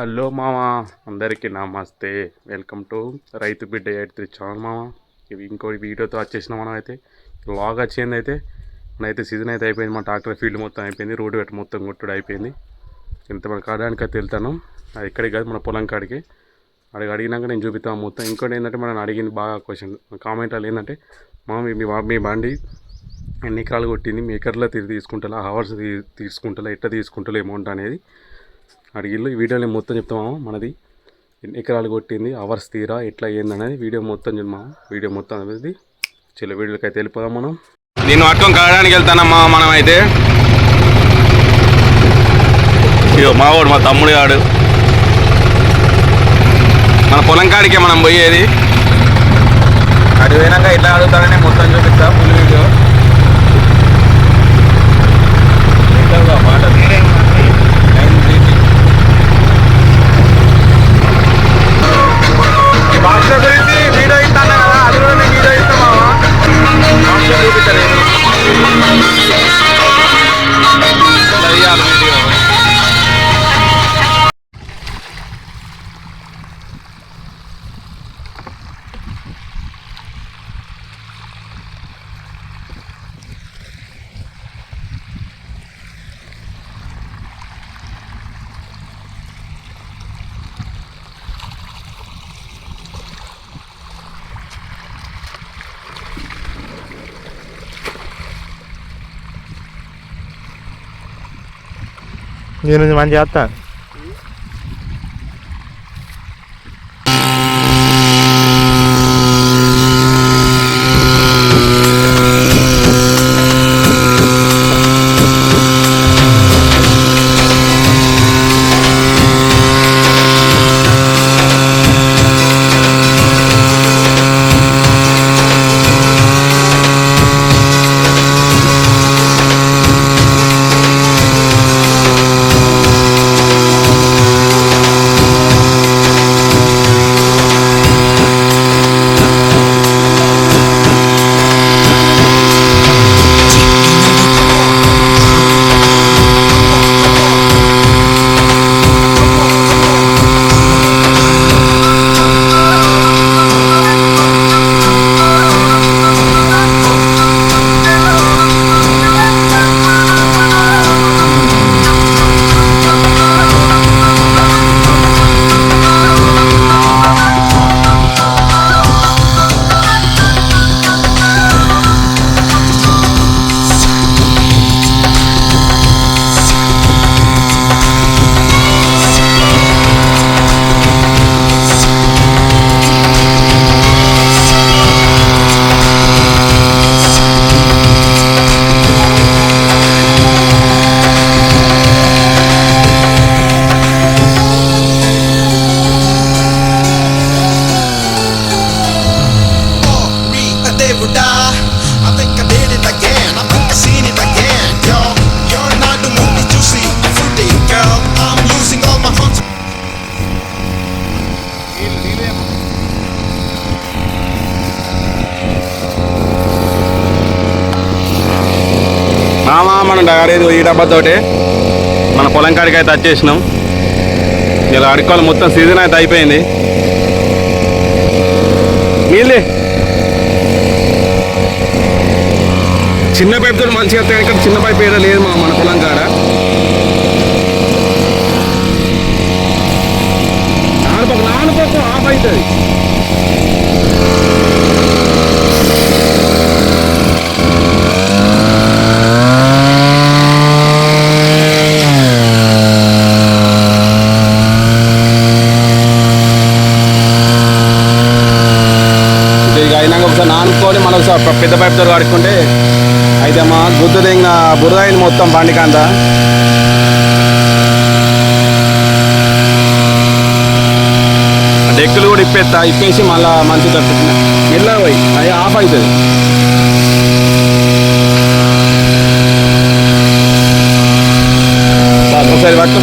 Hello మామ, అందరికీ నమస్తే. వెల్కమ్ టు రైతు బిడ్డ 83 ఛానల్ మామ. ఇవి ఇంకో వీడియోతో వచ్చేసినాం. మనం అయితే లాగ్ వచ్చింది. అయితే మనైతే సీజన్ అయితే అయిపోయింది. మా ట్రాక్టర్ ఫీల్డ్ మొత్తం అయిపోయింది. రోడ్డు గట్టు మొత్తం కొట్టుడు అయిపోయింది. ఇంతమంది కాడానికి అయితే వెళ్తాను. అది ఎక్కడికి కాదు, మన పొలం కాడికి. అడిగినాక నేను చూపిస్తాను మొత్తం. ఇంకోటి ఏంటంటే మనం అడిగింది బాగా క్వశ్చన్ కామెంట్లు ఏంటంటే, మీ బండి ఎన్ని ఎకరాలు కొట్టింది, మీ ఎకర్లో తీసుకుంటా, అవర్స్ తీసుకుంటా, ఎట్లా తీసుకుంటా అమౌంట్ అనేది అడిగిల్లు. ఈ వీడియోని మొత్తం చెప్తాము. మనది ఎన్ని ఎకరాలు కొట్టింది, అవర్స్ తీరా, ఎట్లా అయ్యిందనేది వీడియో మొత్తం చూద్దాము. వీడియో మొత్తం అనేది చిన్న వీడియోకి అయితే వెళ్ళిపోదాం. మనం దీన్ని పట్టుకొని కడగడానికి వెళ్తానమ్మా. మనం అయితే మావాడు మా తమ్ముడు గాడు మన పొలం కాడికే మనం పోయేది. అటు పోయినాక ఎట్లా అడుగుతానని మొత్తం చూపిస్తా. ఫుల్ వీడియో మాట భాష గురించి వీడియో ఇస్తాను కదా, అది కూడా నేను వీడియో ఇస్తామా భాష చూపించలేదు. వీడియో నేను మంచి చేస్తా. మనం డగారేది ఈ డబ్బాతోటి మన పొలం కాడికి అయితే వచ్చేసినాం. ఇలా అడుక్కోవాలి. మొత్తం సీజన్ అయితే అయిపోయింది. నీళ్ళే చిన్న పైపుతో మంచిగా వస్తాయి. ఇక్కడ చిన్న పైపు ఏదో లేదు మన పొలం కాడ. నాలుగు ఆఫ్ అవుతుంది. నానుకొని మనం పెద్ద పైపుతో కడుక్కుంటే అయితే మా గుద్దుది ఇంకా బురద అయింది మొత్తం బండికంతా. డెక్కులు కూడా ఇప్పేసి మళ్ళీ మంచిగా ఎల్లా పోయి అది ఆఫ్ అవుతుంది. ఒకసారి పట్టు.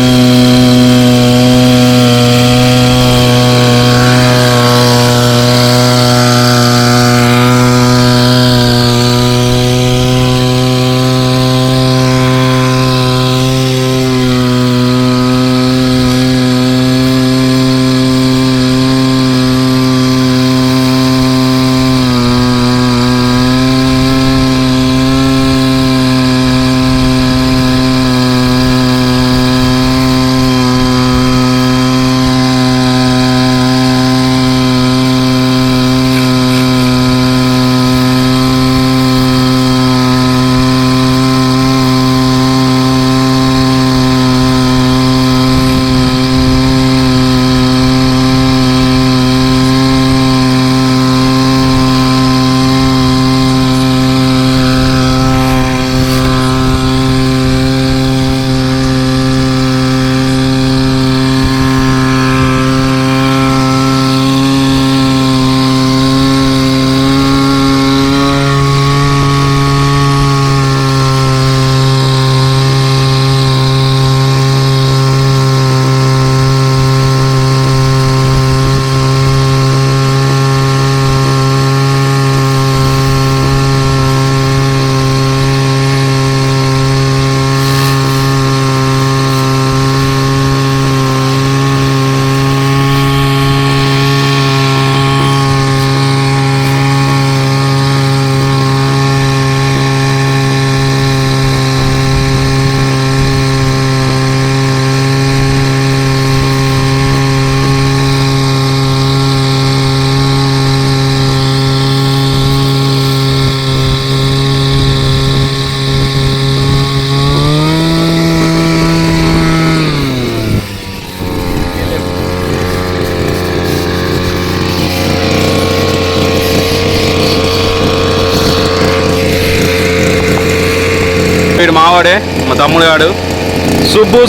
వాడే మా తమ్ముడు వాడు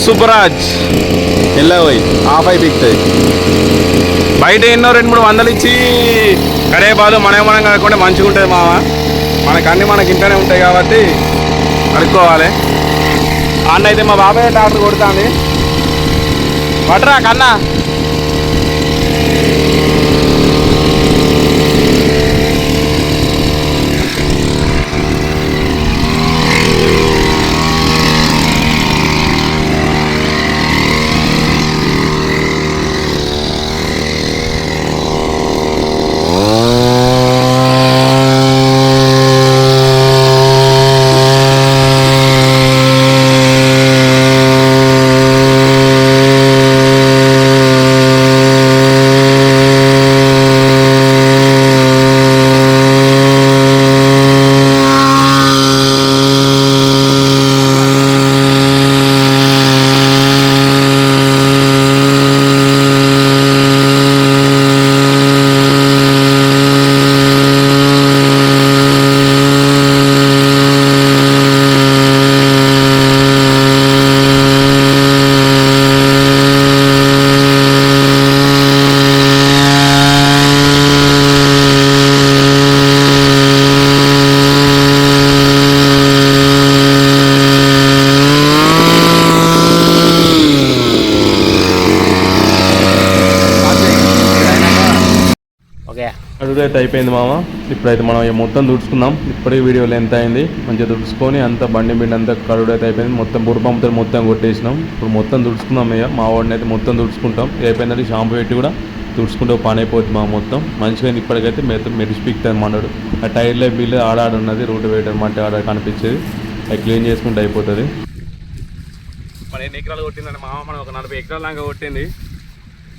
సుబ్బరాజ్ ఎలా పోయి ఆఫ్ దిగుతాయి బయట ఎన్నో 2-3 వందలు ఇచ్చి కరేబాలు మనం కాకుండా మంచిగా ఉంటుంది మామ. మనకన్నీ మనకి ఇంట్లోనే ఉంటాయి కాబట్టి అడుక్కోవాలి. అన్న అయితే మా బాబాయ్ డాక్టర్ కొడుతుంది పట్టరా కన్నా. అడుగుదైతే అయిపోయింది మామ. ఇప్పుడైతే మనం మొత్తం తుడుచుకుందాం. ఇప్పుడే వీడియోలో ఎంత అయింది మంచిగా తుడుచుకొని అంత బండి బిండి అంతా కడుగుడైతే అయిపోయింది. మొత్తం బుర్రపంపుతో మొత్తం కొట్టేసినాం. ఇప్పుడు మొత్తం తుడుచుకుందాం. ఇక మా వాడిని అయితే మొత్తం తుడుచుకుంటాం. అయిపోయిందంటే షాంపూ పెట్టి కూడా తుడుచుకుంటే పని అయిపోతుంది మా మొత్తం మంచిగా. ఇప్పటికైతే మెరిసిపిక్తుంది మనడు. ఆ టైర్లో బిల్లు ఆడాడ ఉన్నది రూట్ వేయడం మట్టి ఆడ కనిపించేది అది క్లీన్ చేసుకుంటే అయిపోతుంది. మరి ఎన్ని ఎకరాలు కొట్టిందండి మామ? మనం ఒక 40 ఎకరాల దాకా కొట్టింది.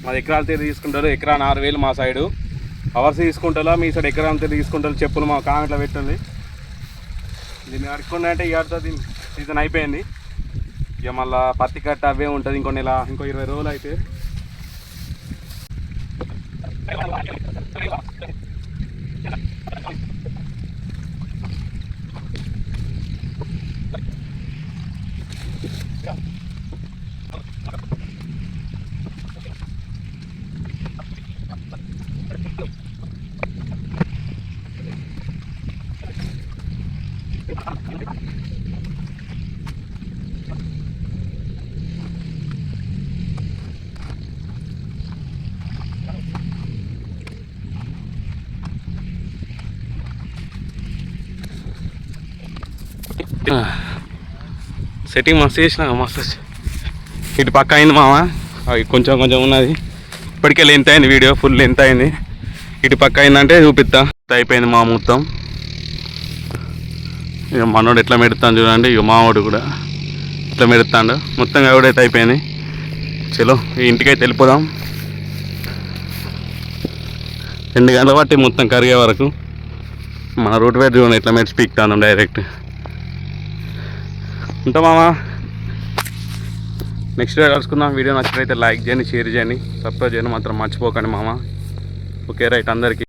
10 ఎకరాలు తీరు తీసుకుంటారు. ఎకరా 6,000 మా సైడు. అవర్స్ తీసుకుంటారా మీ సైడ్ ఎకరా అంతా తీసుకుంటారు చెప్పులు మా కామెంట్లో పెట్టండి. దీన్ని అడుక్కుండా అంటే ఇక దీని సీజన్ అయిపోయింది. ఇక మళ్ళీ పత్తి కట్ట అవే ఉంటుంది. ఇంకో 20 రోజులు అయితే సెట్టింగ్ మస్తు చేసిన మస్తు. ఇటు పక్క అయింది మామ. అవి కొంచెం ఉన్నది. ఇప్పటికే లెంత్ అయింది వీడియో ఫుల్ లెంత్ అయింది. ఇటు పక్క అయిందంటే చూపిస్తా. అయిపోయింది మా మొత్తం. ఇక మనోడు ఎట్లా మెడుతాను చూడండి. ఇక మావాడు కూడా ఇట్లా మెడుతాడు. మొత్తం ఎవడైతే అయిపోయింది. చలో ఇంటికైతే వెళ్ళిపోదాం. 2 గంటల బట్టి మొత్తం కరిగే వరకు మన రూట్ వేర్ చూడండి ఎట్లా మెడిచి పీక్తాను డైరెక్ట్. ఉంటా మామా. నెక్స్ట్ వీడియో కలుసుకుందాం. వీడియో నచ్చినట్లయితే లైక్ చేయండి, షేర్ చేయండి, సబ్స్క్రైబ్ చేయండి మాత్రం మర్చిపోకండి మామ. ఓకే రైట్ అందరికీ.